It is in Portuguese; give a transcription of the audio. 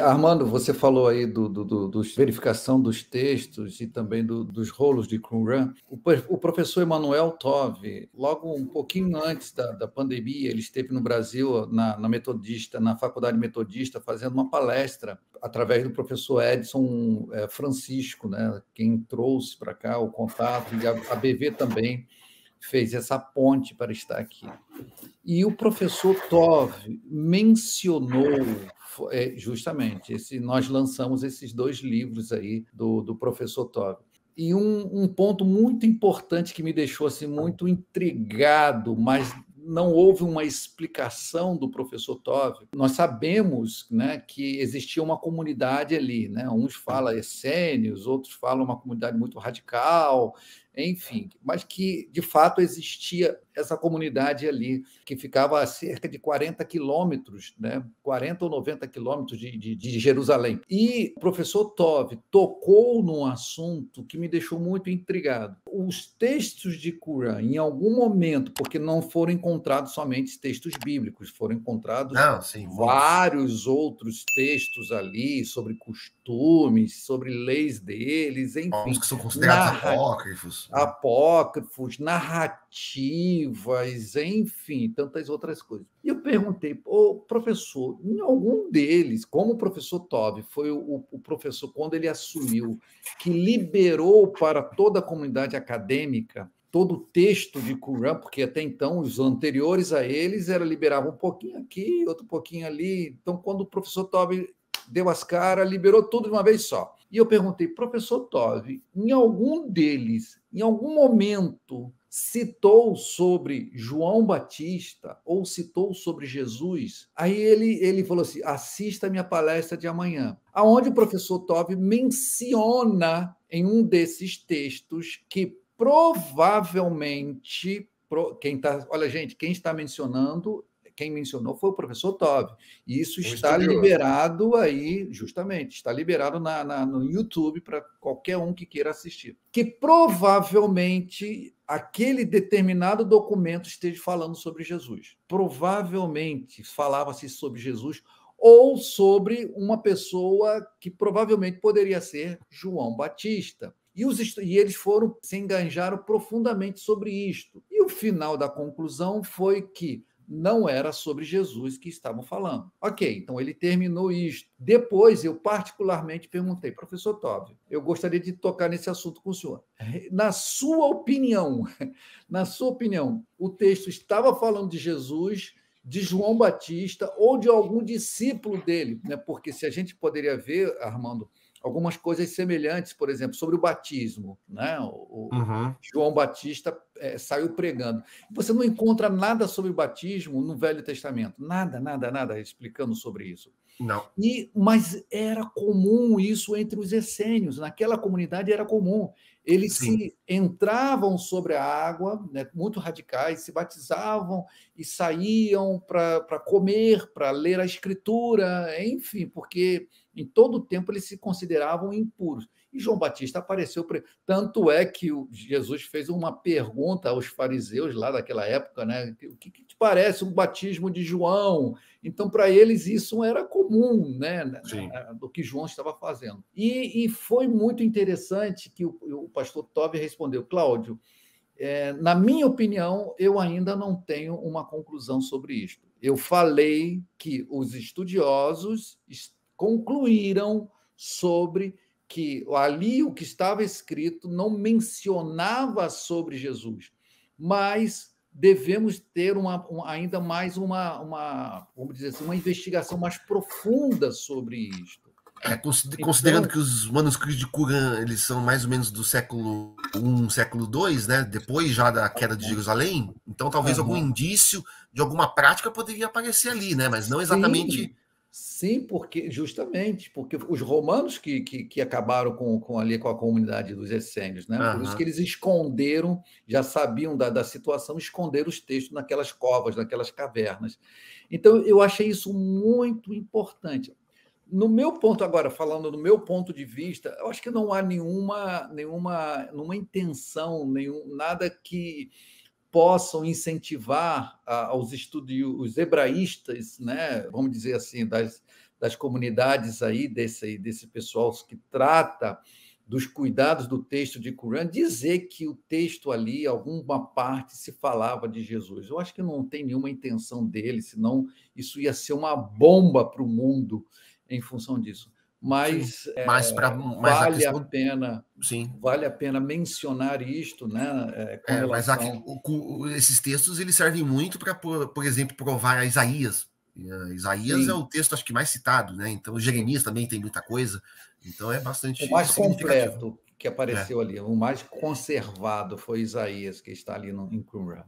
Armando, você falou aí dos verificação dos textos e também dos rolos de Qumran. O professor Emanuel Tove, logo um pouquinho antes da pandemia, ele esteve no Brasil, na Metodista, na Faculdade Metodista, fazendo uma palestra através do professor Edson Francisco, né, quem trouxe para cá o contato, e a BV também fez essa ponte para estar aqui. E o professor Tove mencionou justamente, nós lançamos esses dois livros aí do professor Tove. E um ponto muito importante que me deixou assim, muito intrigado, mas não houve uma explicação do professor Tove. Nós sabemos, né, que existia uma comunidade ali, né? Uns falam essênios, outros falam uma comunidade muito radical, enfim, mas que de fato existia essa comunidade ali, que ficava a cerca de 40 quilômetros, né? 40 ou 90 quilômetros de Jerusalém. E o professor Tove tocou num assunto que me deixou muito intrigado. Os textos de Qumran, em algum momento, porque não foram encontrados somente textos bíblicos, foram encontrados vários outros textos ali sobre costumes, sobre leis deles, enfim. Os que são considerados apócrifos, narrativas, enfim, tantas outras coisas. E eu perguntei, professor, em algum deles, como o professor Tove foi o professor, quando ele assumiu, que liberou para toda a comunidade acadêmica todo o texto de Qumran, porque até então os anteriores a eles liberavam um pouquinho aqui, outro pouquinho ali. Então, quando o professor Tove deu as caras, liberou tudo de uma vez só. E eu perguntei, professor Tove, em algum deles, em algum momento, citou sobre João Batista ou citou sobre Jesus? Aí ele falou assim, assista a minha palestra de amanhã, aonde o professor Tove menciona em um desses textos que provavelmente, olha, gente, quem mencionou foi o professor Tove. E isso está liberado aí, justamente, está liberado no YouTube para qualquer um que queira assistir. Que provavelmente aquele determinado documento esteja falando sobre Jesus. Provavelmente falava-se sobre Jesus ou sobre uma pessoa que provavelmente poderia ser João Batista. E eles se enganjaram profundamente sobre isto. E o final da conclusão foi que não era sobre Jesus que estavam falando. Ok, então ele terminou isto. Depois, eu particularmente perguntei, professor Tove, eu gostaria de tocar nesse assunto com o senhor. Na sua opinião, o texto estava falando de Jesus, de João Batista ou de algum discípulo dele? Né? Porque se a gente poderia ver, Armando, algumas coisas semelhantes, por exemplo, sobre o batismo. Né? João Batista saiu pregando. Você não encontra nada sobre o batismo no Velho Testamento. Nada, nada, nada explicando sobre isso. Não. Mas era comum isso entre os essênios. Naquela comunidade era comum. Eles se entravam sobre a água, né, muito radicais, se batizavam e saíam para comer, para ler a Escritura, enfim, porque em todo o tempo eles se consideravam impuros. E João Batista apareceu. Tanto é que Jesus fez uma pergunta aos fariseus lá daquela época, né? O que te parece o batismo de João? Então, para eles, isso era comum, né? Do que João estava fazendo. E foi muito interessante que o pastor Tove respondeu, Cláudio, na minha opinião, eu ainda não tenho uma conclusão sobre isto. Eu falei que os estudiosos concluíram sobre que ali o que estava escrito não mencionava sobre Jesus, mas devemos ter ainda mais vamos dizer assim, uma investigação mais profunda sobre isto. Considerando que os manuscritos de Qumran eles são mais ou menos do século I, século II, né? Depois já da queda de Jerusalém, então talvez algum indício de alguma prática poderia aparecer ali, né? Mas não exatamente. Sim, porque os romanos que acabaram ali com a comunidade dos essênios, né? Por isso que eles esconderam, já sabiam da situação, esconderam os textos naquelas covas, naquelas cavernas. Então, eu achei isso muito importante. No meu ponto, agora, falando do meu ponto de vista, eu acho que não há nenhuma intenção, nada que possam incentivar os hebraístas, né, vamos dizer assim, das comunidades aí, desse pessoal que trata dos cuidados do texto de Qumran, dizer que o texto ali, alguma parte, se falava de Jesus. Eu acho que não tem nenhuma intenção dele, senão isso ia ser uma bomba para o mundo em função disso. Mas vale a pena... Sim. Vale a pena mencionar isto, né? Com relação... esses textos eles servem muito para, por exemplo, provar a Isaías. Isaías é o texto, acho que mais citado, né? Então, Jeremias também tem muita coisa. Então, é bastante o mais significativo. completo que apareceu ali, o mais conservado foi Isaías, que está ali em Qumran.